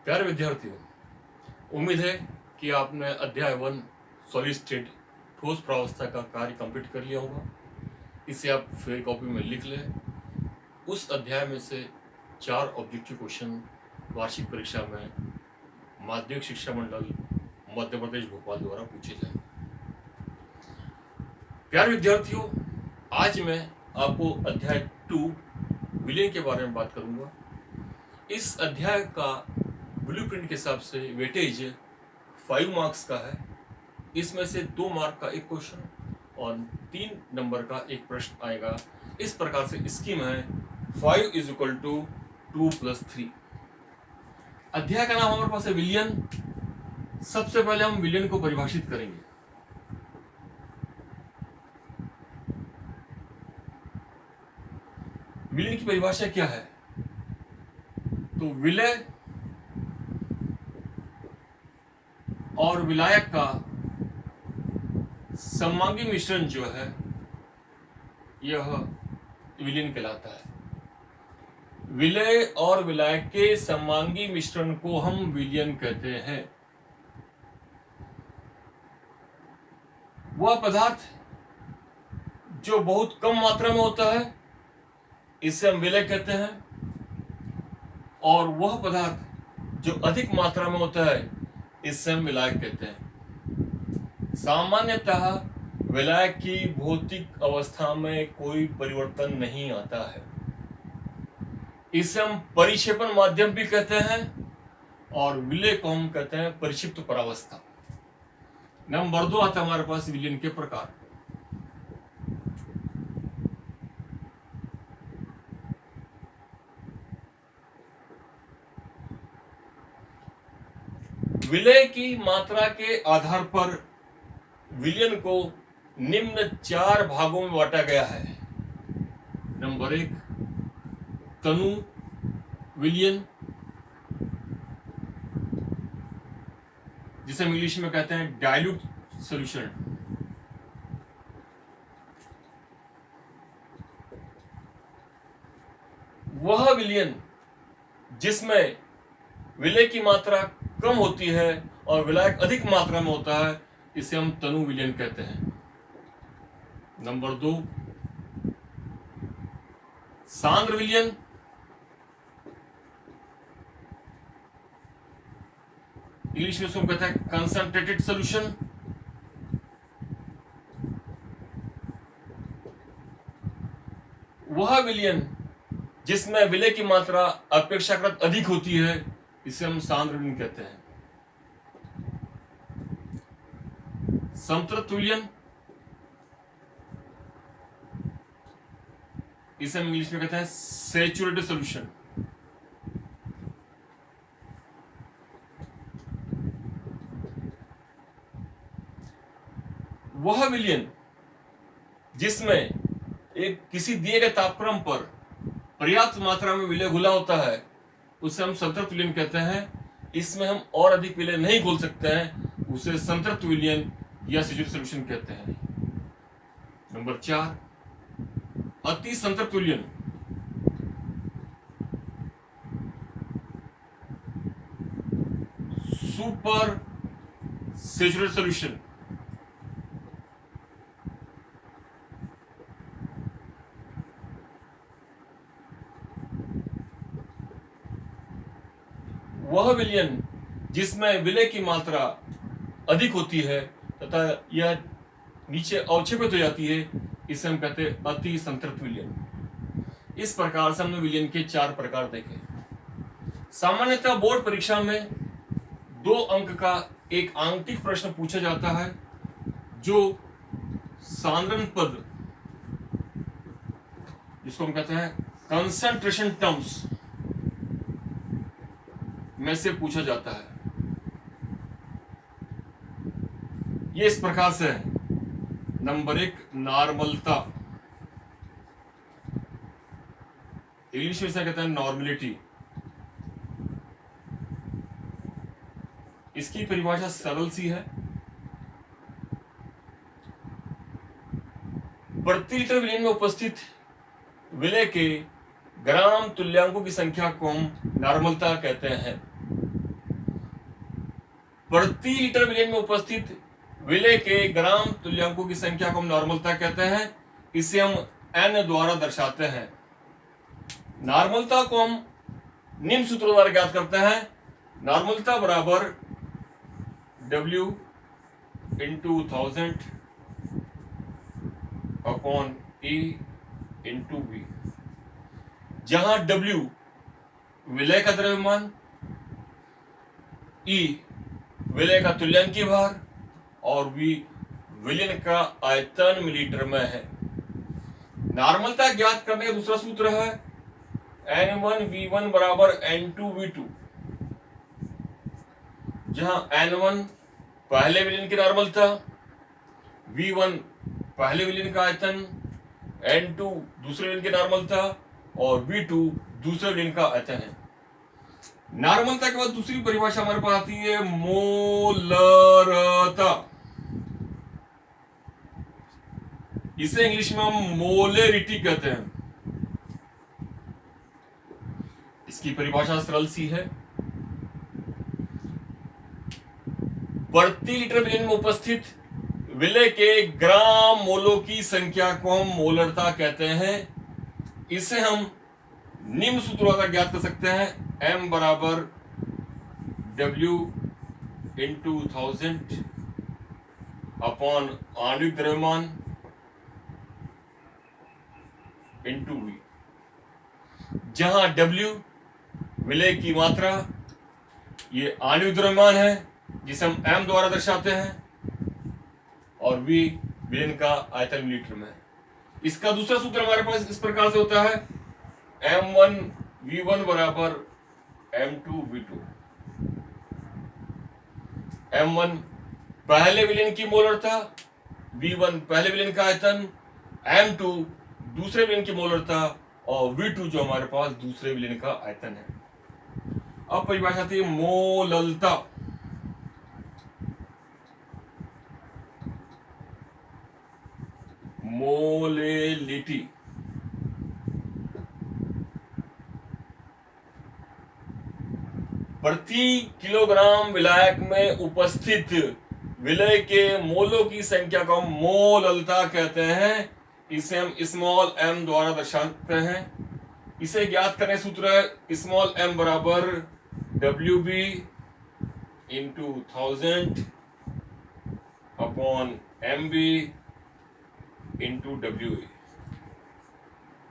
प्यारे विद्यार्थियों, उम्मीद है कि आपने अध्याय 1 सॉलिड स्टेट ठोस प्रावस्था का कार्य कंप्लीट कर लिया होगा। इसे आप फेयर कॉपी में लिख लें। उस अध्याय में से 4 ऑब्जेक्टिव क्वेश्चन वार्षिक परीक्षा में माध्यमिक शिक्षा मंडल मध्य प्रदेश भोपाल द्वारा पूछे जाएंगे। प्यारे विद्यार्थियों, आज मैं आपको अध्याय 2 विलयन के बारे में बात करूंगा। इस अध्याय का ब्लूप्रिंट के हिसाब से वेटेज 5 मार्क्स का है। इसमें से 2 मार्क का एक क्वेश्चन और 3 नंबर का एक प्रश्न आएगा। इस प्रकार से स्कीम है 5 = 2 + 3। अध्याय का नाम हमारे पास है विलयन। सबसे पहले हम विलयन को परिभाषित करेंगे। विलयन की परिभाषा क्या है? तो विलय और विलायक का सममांगी मिश्रण जो है यह विलयन कहलाता है। विलय और विलायक के सममांगी मिश्रण को हम विलयन कहते हैं। वह पदार्थ जो बहुत कम मात्रा में होता है इसे हम विलय कहते हैं, और वह पदार्थ जो अधिक मात्रा में होता है इसे हम विलायक कहते हैं। सामान्यतः विलायक की भौतिक अवस्था में कोई परिवर्तन नहीं आता है। इसे हम परिक्षेपण माध्यम भी कहते हैं और विलय को हम कहते हैं परिक्षिप्त परावस्था। नंबर 2 आता है हमारे पास विलयन के प्रकार। विलय की मात्रा के आधार पर विलयन को निम्न 4 भागों में बांटा गया है। नंबर 1 तनु विलयन, जिसे हम इंग्लिश में कहते हैं डाइल्यूट सॉल्यूशन। वह विलयन जिसमें विलय की मात्रा कम होती है और विलायक अधिक मात्रा में होता है इसे हम तनु विलयन कहते हैं। नंबर 2 सांद्र विलयन, इंग्लिश में उसको कहते हैं कंसंट्रेटेड सॉल्यूशन। वह विलयन जिसमें विलय की मात्रा अपेक्षाकृत अधिक होती है इसे हम सांद्र विलयन कहते हैं। समतृप्त विलयन, इसे हम इंग्लिश में कहते हैं सैचुरेटेड सॉल्यूशन। वह विलयन जिसमें एक किसी दिए गए तापक्रम पर पर्याप्त मात्रा में विलय घुला होता है उसे हम संतृप्त विलयन कहते हैं। इसमें हम और अधिक विलय नहीं घोल सकते हैं, उसे संतृप्त विलयन या सैचुरेटेड सॉल्यूशन कहते हैं। नंबर 4 अति संतृप्त विलयन, सुपर सैचुरेटेड सॉल्यूशन। वह विलयन जिसमें विलय की मात्रा अधिक होती है तथा यह नीचे अवक्षेपित हो जाती है इसे हम कहते हैं अति संतृप्त विलयन। इस प्रकार से हमने विलयन के 4 प्रकार देखे। सामान्यतः बोर्ड परीक्षा में 2 अंक का एक आंतरिक प्रश्न पूछा जाता है जो सांद्रण पद, जिसको हम कहते हैं कंसंट्रेशन टर्म्स में से पूछा जाता है। ये इस प्रकार से है। नंबर 1 नॉर्मलता, इंग्लिश में इसे कहते हैं नॉर्मलिटी। इसकी परिभाषा सरल सी है। प्रति लीटर विलयन में उपस्थित विलय के ग्राम तुल्यांकों की संख्या को हम नॉर्मलता कहते हैं। प्रति लीटर विलयन में उपस्थित विलय के ग्राम तुल्यांकों की संख्या को हम नॉर्मलता कहते हैं। इसे हम n द्वारा दर्शाते हैं। नॉर्मलता को हम निम्न सूत्रों द्वारा ज्ञात करते हैं। नॉर्मलता बराबर W into 1000 upon E into V, जहां W विलय का द्रव्यमान, E विलय का तुल्यांकीय भार और V विलयन का आयतन मिलीलीटर में है। नॉर्मलता ज्ञात करने का दूसरा सूत्र है N1V1 बराबर N2V2, जहां N1 पहले विलयन की नॉर्मलता, V1 पहले विलयन का आयतन, N2 दूसरे विलयन की नॉर्मलता और V2 दूसरे विलयन का आयतन है। नॉर्मलता के बाद दूसरी परिभाषा हमारे पास आती है मोलरता। इसे इंग्लिश में हम मोलेरिटी कहते हैं। इसकी परिभाषा सरल सी है, प्रति लीटर विलयन में उपस्थित विलय के ग्राम मोलों की संख्या को हम मोलरता कहते हैं। इसे हम निम्न सूत्रों द्वारा ज्ञात कर सकते हैं। M बराबर W इंटू 1000 अपॉन आणविक द्रव्यमान इंटू V, जहां W विलय की मात्रा, ये आणविक द्रव्यमान है जिसे हम M द्वारा दर्शाते हैं, और V विलयन का आयतन मिलीलीटर में है। इसका दूसरा सूत्र हमारे पास इस प्रकार से होता है M1V1 बराबर M2V2। M1 पहले विलयन की मोलरता, V1 पहले विलयन का आयतन, M2 दूसरे विलयन की मोलरता और V2 जो हमारे पास दूसरे विलयन का आयतन है। अब परिभाषा थी मोललता। मोलेलिटी, प्रति किलोग्राम विलायक में उपस्थित विलय के मोलों की संख्या को हम मोललता कहते हैं। इसे हम स्मॉल m द्वारा दर्शाते हैं। इसे ज्ञात करने सूत्र है स्मॉल m बराबर WB into 1000 upon MB into WA,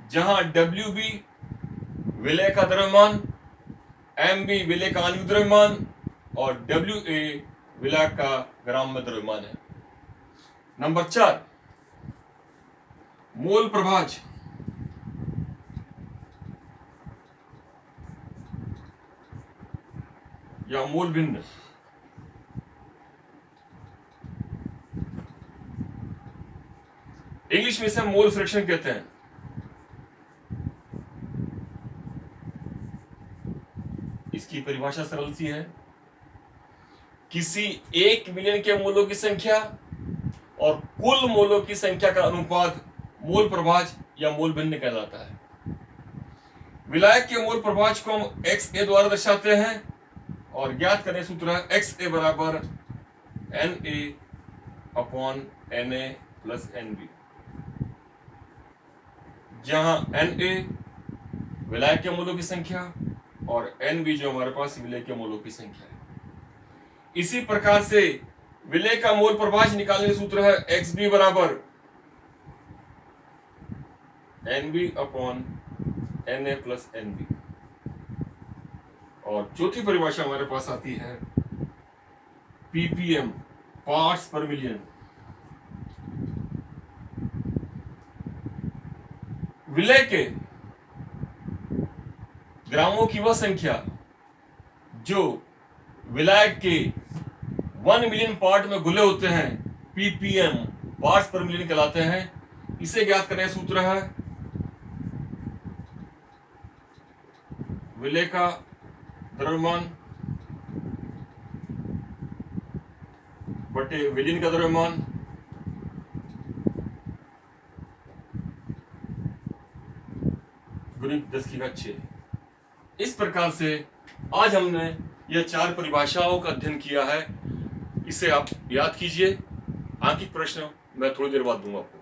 जहां WB विलय का द्रव्यमान, MB विलय का आणविक द्रव्यमान और WA विलय का ग्राम में द्रव्यमान है। नंबर 4, मोल प्रभाज। या मोल भिन्न। इंग्लिश में इसे मोल फ्रैक्शन कहते हैं। इसकी परिभाषा सरल सी है, किसी एक मिलियन के मोलों की संख्या और कुल मोलों की संख्या का अनुपात मोल प्रभाज या मोल भिन्न कहलाता है। विलायक के मोल प्रभाज को हम XA द्वारा दर्शाते हैं और ज्ञात करने सूत्र है XA बराबर NA upon NA plus NB, जहां NA विलायक के मोलों की संख्या और NB जो हमारे पास विलय के मोलों की संख्या है। इसी प्रकार से विलय का मोल प्रभाज निकालने का सूत्र है XB बराबर NB upon NA plus NB, और चौथी परिभाषा हमारे पास आती है ppm पार्ट्स पर मिलियन। विलय के ग्रामों की वह संख्या जो विलायक के 1 मिलियन पार्ट में घुले होते हैं ppm पार्ट्स पर मिलियन कहलाते हैं। इसे ज्ञात करने का सूत्र है विलय का द्रव्यमान बटे विलयन का द्रव्यमान गुणित 10⁶। इस प्रकार से आज हमने यह 4 परिभाषाओं का अध्ययन किया है इसे आप याद कीजिए। आंकिक प्रश्न मैं थोड़ी देर बाद दूंगा आपको।